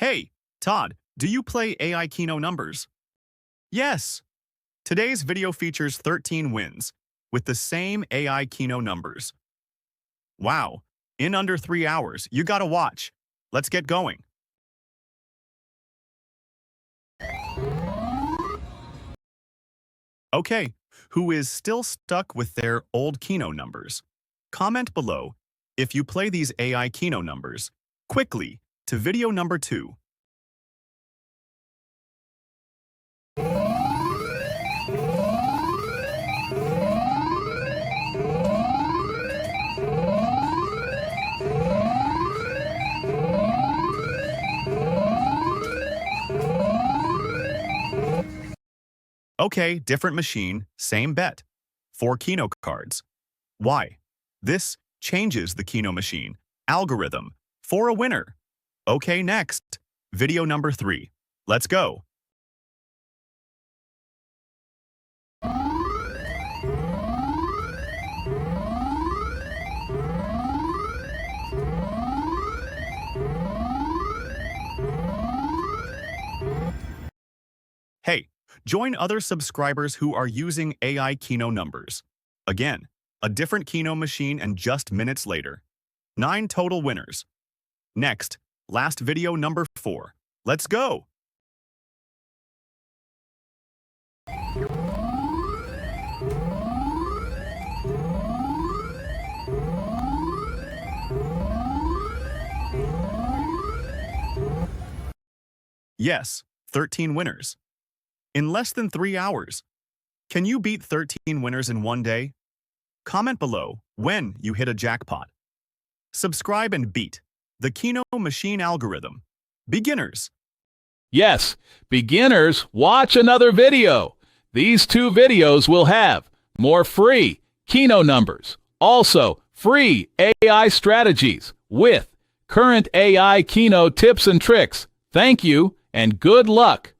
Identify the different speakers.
Speaker 1: Hey, Todd, do you play AI Keno Numbers? Yes. Today's video features 13 wins with the same AI Keno numbers. Wow, in under 3 hours, you gotta watch. Let's get going. Okay, who is still stuck with their old Keno numbers? Comment below if you play these AI Keno numbers. Quickly, to video number 2. Okay, different machine, same bet. 4 Keno cards. Why? This changes the Keno machine algorithm for a winner. Okay, next. Video number 3. Let's go. Hey, join other subscribers who are using AI Keno numbers. Again, a different Keno machine and just minutes later. 9 total winners. Next, last video number 4. Let's go! Yes, 13 winners. In less than 3 hours. Can you beat 13 winners in one day? Comment below when you hit a jackpot. Subscribe and beat the Keno machine algorithm. Beginners.
Speaker 2: Yes, beginners, watch another video. These 2 videos will have more free Keno numbers, also free AI strategies with current AI Keno tips and tricks. Thank you and good luck.